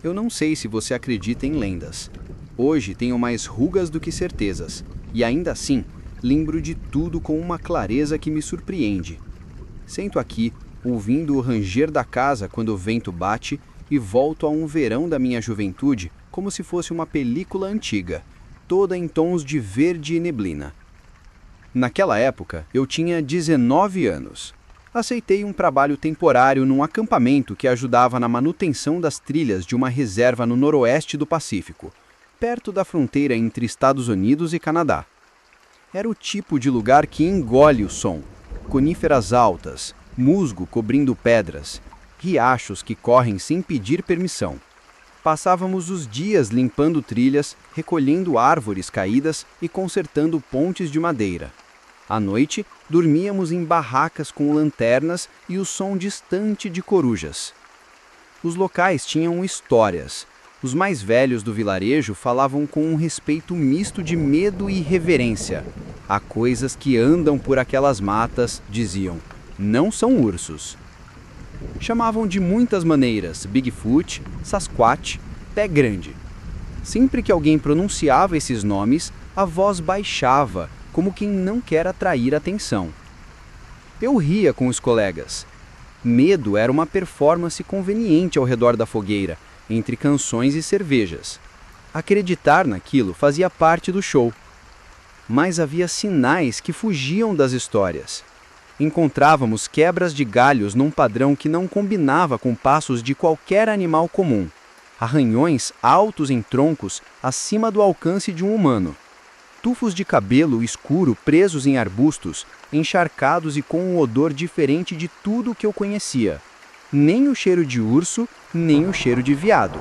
Eu não sei se você acredita em lendas. Hoje tenho mais rugas do que certezas, e ainda assim, lembro de tudo com uma clareza que me surpreende. Sento aqui, ouvindo o ranger da casa quando o vento bate, e volto a um verão da minha juventude como se fosse uma película antiga, toda em tons de verde e neblina. Naquela época, eu tinha 19 anos. Aceitei um trabalho temporário num acampamento que ajudava na manutenção das trilhas de uma reserva no noroeste do Pacífico, perto da fronteira entre Estados Unidos e Canadá. Era o tipo de lugar que engole o som, coníferas altas, musgo cobrindo pedras, riachos que correm sem pedir permissão. Passávamos os dias limpando trilhas, recolhendo árvores caídas e consertando pontes de madeira. À noite, dormíamos em barracas com lanternas e o som distante de corujas. Os locais tinham histórias. Os mais velhos do vilarejo falavam com um respeito misto de medo e reverência. Há coisas que andam por aquelas matas, diziam, não são ursos. Chamavam de muitas maneiras, Bigfoot, Sasquatch, Pé Grande. Sempre que alguém pronunciava esses nomes, a voz baixava, como quem não quer atrair atenção. Eu ria com os colegas. Medo era uma performance conveniente ao redor da fogueira, entre canções e cervejas. Acreditar naquilo fazia parte do show. Mas havia sinais que fugiam das histórias. Encontrávamos quebras de galhos num padrão que não combinava com passos de qualquer animal comum. Arranhões altos em troncos acima do alcance de um humano. Tufos de cabelo escuro presos em arbustos, encharcados e com um odor diferente de tudo o que eu conhecia. Nem o cheiro de urso, nem o cheiro de veado.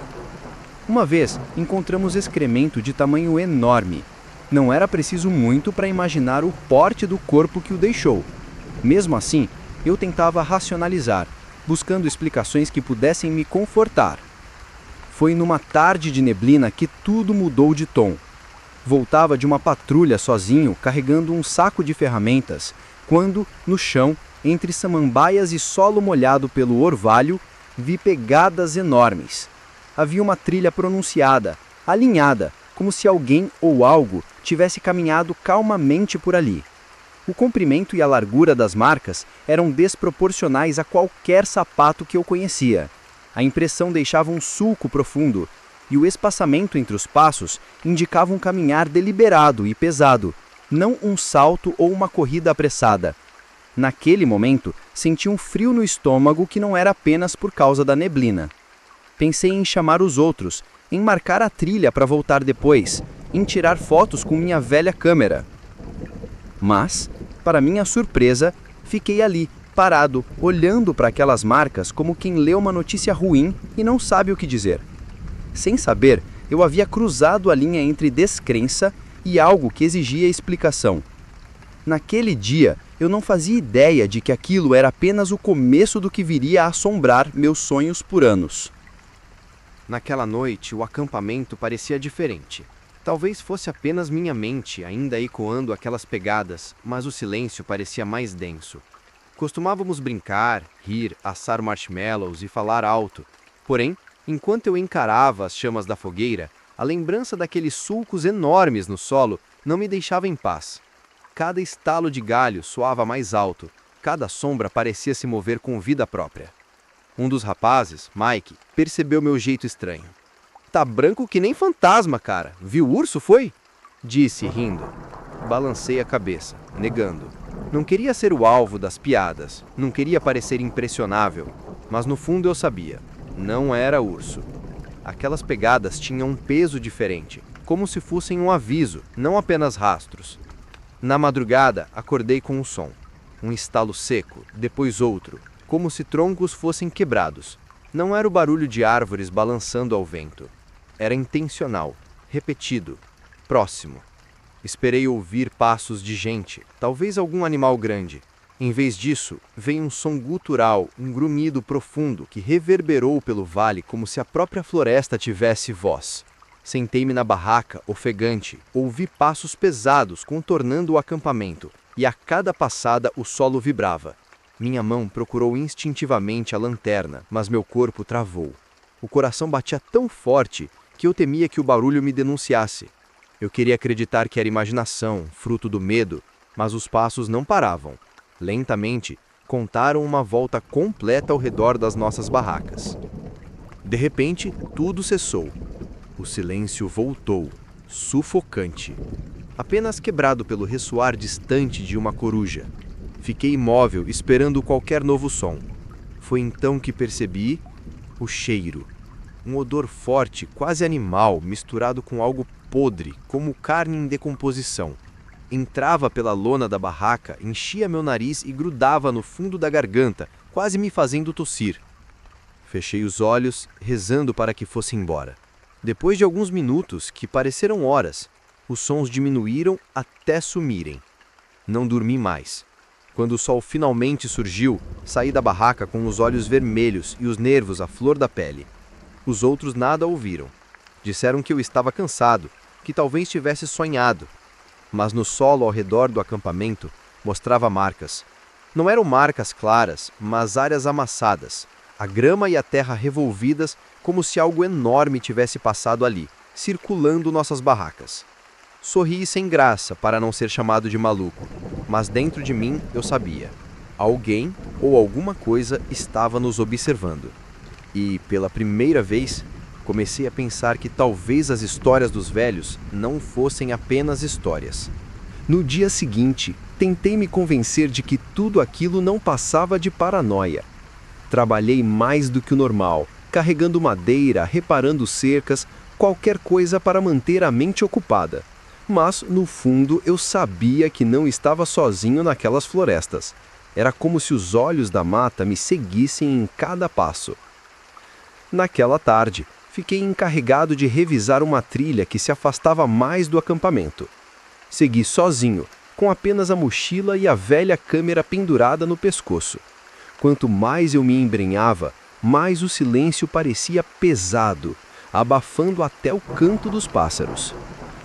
Uma vez, encontramos excremento de tamanho enorme. Não era preciso muito para imaginar o porte do corpo que o deixou. Mesmo assim, eu tentava racionalizar, buscando explicações que pudessem me confortar. Foi numa tarde de neblina que tudo mudou de tom. Voltava de uma patrulha sozinho, carregando um saco de ferramentas, quando, no chão, entre samambaias e solo molhado pelo orvalho, vi pegadas enormes. Havia uma trilha pronunciada, alinhada, como se alguém ou algo tivesse caminhado calmamente por ali. O comprimento e a largura das marcas eram desproporcionais a qualquer sapato que eu conhecia. A impressão deixava um sulco profundo, e o espaçamento entre os passos indicava um caminhar deliberado e pesado, não um salto ou uma corrida apressada. Naquele momento, senti um frio no estômago que não era apenas por causa da neblina. Pensei em chamar os outros, em marcar a trilha para voltar depois, em tirar fotos com minha velha câmera. Mas, para minha surpresa, fiquei ali, parado, olhando para aquelas marcas como quem lê uma notícia ruim e não sabe o que dizer. Sem saber, eu havia cruzado a linha entre descrença e algo que exigia explicação. Naquele dia, eu não fazia ideia de que aquilo era apenas o começo do que viria a assombrar meus sonhos por anos. Naquela noite, o acampamento parecia diferente. Talvez fosse apenas minha mente ainda ecoando aquelas pegadas, mas o silêncio parecia mais denso. Costumávamos brincar, rir, assar marshmallows e falar alto. Porém, enquanto eu encarava as chamas da fogueira, a lembrança daqueles sulcos enormes no solo não me deixava em paz. Cada estalo de galho soava mais alto, cada sombra parecia se mover com vida própria. Um dos rapazes, Mike, percebeu meu jeito estranho. "Tá branco que nem fantasma, cara. Viu o urso, foi?" Disse, rindo. Balancei a cabeça, negando. Não queria ser o alvo das piadas, não queria parecer impressionável, mas no fundo eu sabia. Não era urso. Aquelas pegadas tinham um peso diferente, como se fossem um aviso, não apenas rastros. Na madrugada, acordei com um som. Um estalo seco, depois outro, como se troncos fossem quebrados. Não era o barulho de árvores balançando ao vento. Era intencional, repetido, próximo. Esperei ouvir passos de gente, talvez algum animal grande. Em vez disso, veio um som gutural, um grunhido profundo que reverberou pelo vale como se a própria floresta tivesse voz. Sentei-me na barraca, ofegante, ouvi passos pesados contornando o acampamento, e a cada passada o solo vibrava. Minha mão procurou instintivamente a lanterna, mas meu corpo travou. O coração batia tão forte que eu temia que o barulho me denunciasse. Eu queria acreditar que era imaginação, fruto do medo, mas os passos não paravam. Lentamente, contaram uma volta completa ao redor das nossas barracas. De repente, tudo cessou. O silêncio voltou, sufocante, apenas quebrado pelo ressoar distante de uma coruja. Fiquei imóvel, esperando qualquer novo som. Foi então que percebi o cheiro. Um odor forte, quase animal, misturado com algo podre, como carne em decomposição. Entrava pela lona da barraca, enchia meu nariz e grudava no fundo da garganta, quase me fazendo tossir. Fechei os olhos, rezando para que fosse embora. Depois de alguns minutos, que pareceram horas, os sons diminuíram até sumirem. Não dormi mais. Quando o sol finalmente surgiu, saí da barraca com os olhos vermelhos e os nervos à flor da pele. Os outros nada ouviram. Disseram que eu estava cansado, que talvez tivesse sonhado. Mas no solo ao redor do acampamento mostrava marcas. Não eram marcas claras, mas áreas amassadas. A grama e a terra revolvidas como se algo enorme tivesse passado ali, circulando nossas barracas. Sorri sem graça para não ser chamado de maluco, mas dentro de mim eu sabia. Alguém ou alguma coisa estava nos observando. E, pela primeira vez, comecei a pensar que talvez as histórias dos velhos não fossem apenas histórias. No dia seguinte, tentei me convencer de que tudo aquilo não passava de paranoia. Trabalhei mais do que o normal, carregando madeira, reparando cercas, qualquer coisa para manter a mente ocupada. Mas, no fundo, eu sabia que não estava sozinho naquelas florestas. Era como se os olhos da mata me seguissem em cada passo. Naquela tarde, fiquei encarregado de revisar uma trilha que se afastava mais do acampamento. Segui sozinho, com apenas a mochila e a velha câmera pendurada no pescoço. Quanto mais eu me embrenhava, mais o silêncio parecia pesado, abafando até o canto dos pássaros.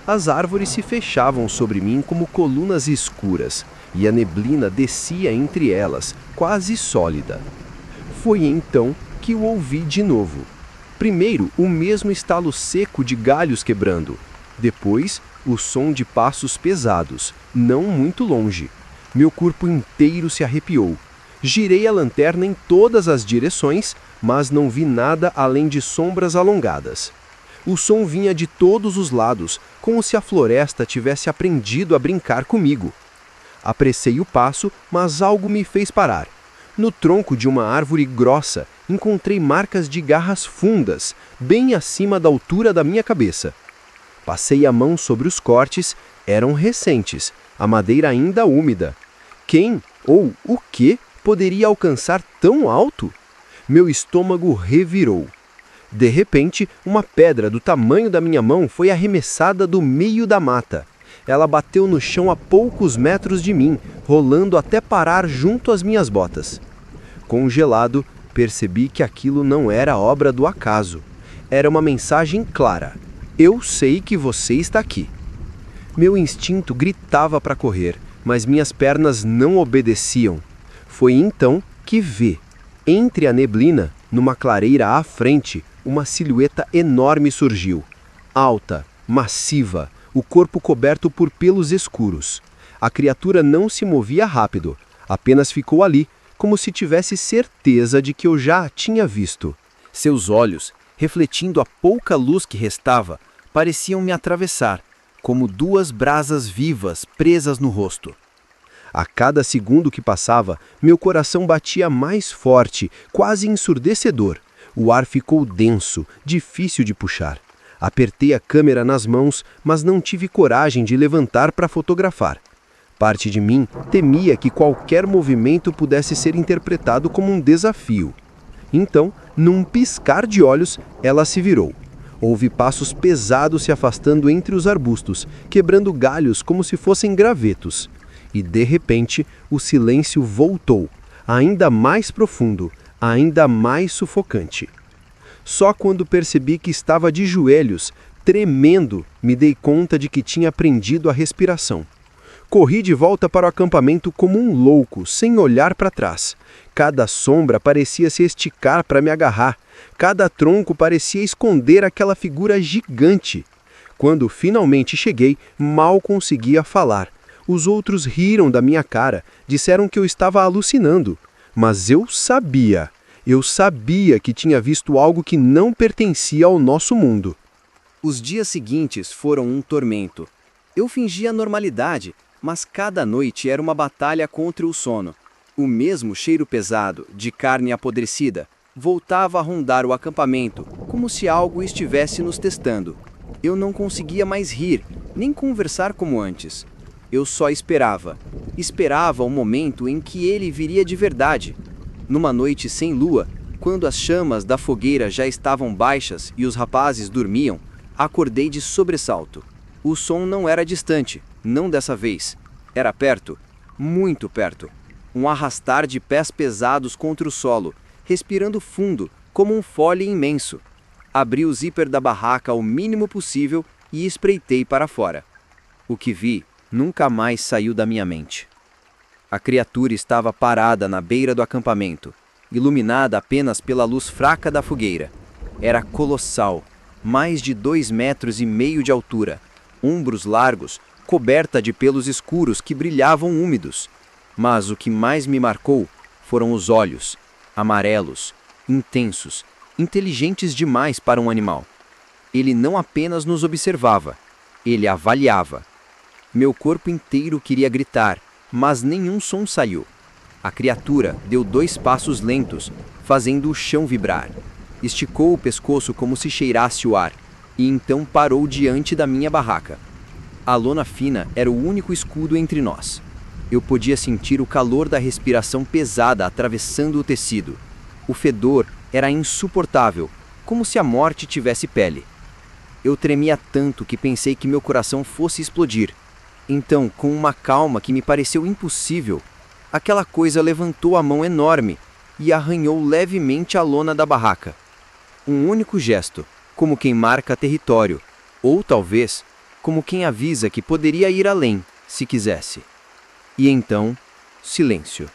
As árvores se fechavam sobre mim como colunas escuras, e a neblina descia entre elas, quase sólida. Foi então que o ouvi de novo. Primeiro, o mesmo estalo seco de galhos quebrando. Depois, o som de passos pesados, não muito longe. Meu corpo inteiro se arrepiou. Girei a lanterna em todas as direções, mas não vi nada além de sombras alongadas. O som vinha de todos os lados, como se a floresta tivesse aprendido a brincar comigo. Apressei o passo, mas algo me fez parar. No tronco de uma árvore grossa, encontrei marcas de garras fundas, bem acima da altura da minha cabeça. Passei a mão sobre os cortes, eram recentes, a madeira ainda úmida. Quem ou o que poderia alcançar tão alto? Meu estômago revirou. De repente, uma pedra do tamanho da minha mão foi arremessada do meio da mata. Ela bateu no chão a poucos metros de mim, rolando até parar junto às minhas botas. Congelado, percebi que aquilo não era obra do acaso. Era uma mensagem clara. Eu sei que você está aqui. Meu instinto gritava para correr, mas minhas pernas não obedeciam. Foi então que vi, entre a neblina, numa clareira à frente, uma silhueta enorme surgiu. Alta, massiva, o corpo coberto por pelos escuros. A criatura não se movia rápido, apenas ficou ali, como se tivesse certeza de que eu já a tinha visto. Seus olhos, refletindo a pouca luz que restava, pareciam me atravessar, como duas brasas vivas presas no rosto. A cada segundo que passava, meu coração batia mais forte, quase ensurdecedor. O ar ficou denso, difícil de puxar. Apertei a câmera nas mãos, mas não tive coragem de levantar para fotografar. Parte de mim temia que qualquer movimento pudesse ser interpretado como um desafio. Então, num piscar de olhos, ela se virou. Houve passos pesados se afastando entre os arbustos, quebrando galhos como se fossem gravetos. E, de repente, o silêncio voltou, ainda mais profundo, ainda mais sufocante. Só quando percebi que estava de joelhos, tremendo, me dei conta de que tinha prendido a respiração. Corri de volta para o acampamento como um louco, sem olhar para trás. Cada sombra parecia se esticar para me agarrar. Cada tronco parecia esconder aquela figura gigante. Quando finalmente cheguei, mal conseguia falar. Os outros riram da minha cara, disseram que eu estava alucinando. Mas eu sabia que tinha visto algo que não pertencia ao nosso mundo. Os dias seguintes foram um tormento. Eu fingia normalidade, mas cada noite era uma batalha contra o sono. O mesmo cheiro pesado, de carne apodrecida, voltava a rondar o acampamento, como se algo estivesse nos testando. Eu não conseguia mais rir, nem conversar como antes. Eu só esperava o momento em que ele viria de verdade. Numa noite sem lua, quando as chamas da fogueira já estavam baixas e os rapazes dormiam, acordei de sobressalto. O som não era distante, não dessa vez. Era perto, muito perto. Um arrastar de pés pesados contra o solo, respirando fundo, como um fole imenso. Abri o zíper da barraca ao mínimo possível e espreitei para fora. O que vi nunca mais saiu da minha mente. A criatura estava parada na beira do acampamento, iluminada apenas pela luz fraca da fogueira. Era colossal, mais de 2,5 metros de altura, ombros largos, coberta de pelos escuros que brilhavam úmidos. Mas o que mais me marcou foram os olhos, amarelos, intensos, inteligentes demais para um animal. Ele não apenas nos observava, ele avaliava. Meu corpo inteiro queria gritar, mas nenhum som saiu. A criatura deu 2 passos lentos, fazendo o chão vibrar. Esticou o pescoço como se cheirasse o ar, e então parou diante da minha barraca. A lona fina era o único escudo entre nós. Eu podia sentir o calor da respiração pesada atravessando o tecido. O fedor era insuportável, como se a morte tivesse pele. Eu tremia tanto que pensei que meu coração fosse explodir. Então, com uma calma que me pareceu impossível, aquela coisa levantou a mão enorme e arranhou levemente a lona da barraca. Um único gesto, como quem marca território, ou talvez, como quem avisa que poderia ir além, se quisesse. E então, silêncio.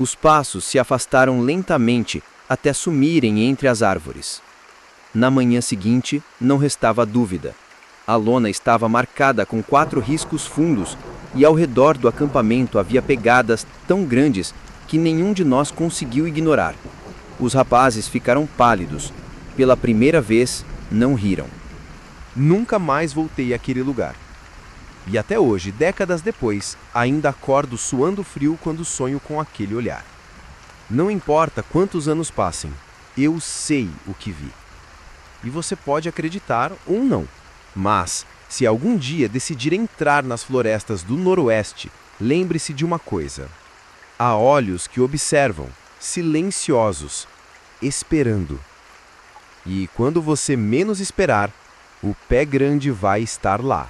Os passos se afastaram lentamente até sumirem entre as árvores. Na manhã seguinte, não restava dúvida. A lona estava marcada com 4 riscos fundos e ao redor do acampamento havia pegadas tão grandes que nenhum de nós conseguiu ignorar. Os rapazes ficaram pálidos. Pela primeira vez, não riram. Nunca mais voltei àquele lugar. E até hoje, décadas depois, ainda acordo suando frio quando sonho com aquele olhar. Não importa quantos anos passem, eu sei o que vi. E você pode acreditar ou não. Mas, se algum dia decidir entrar nas florestas do Noroeste, lembre-se de uma coisa. Há olhos que observam, silenciosos, esperando. E quando você menos esperar, o pé grande vai estar lá.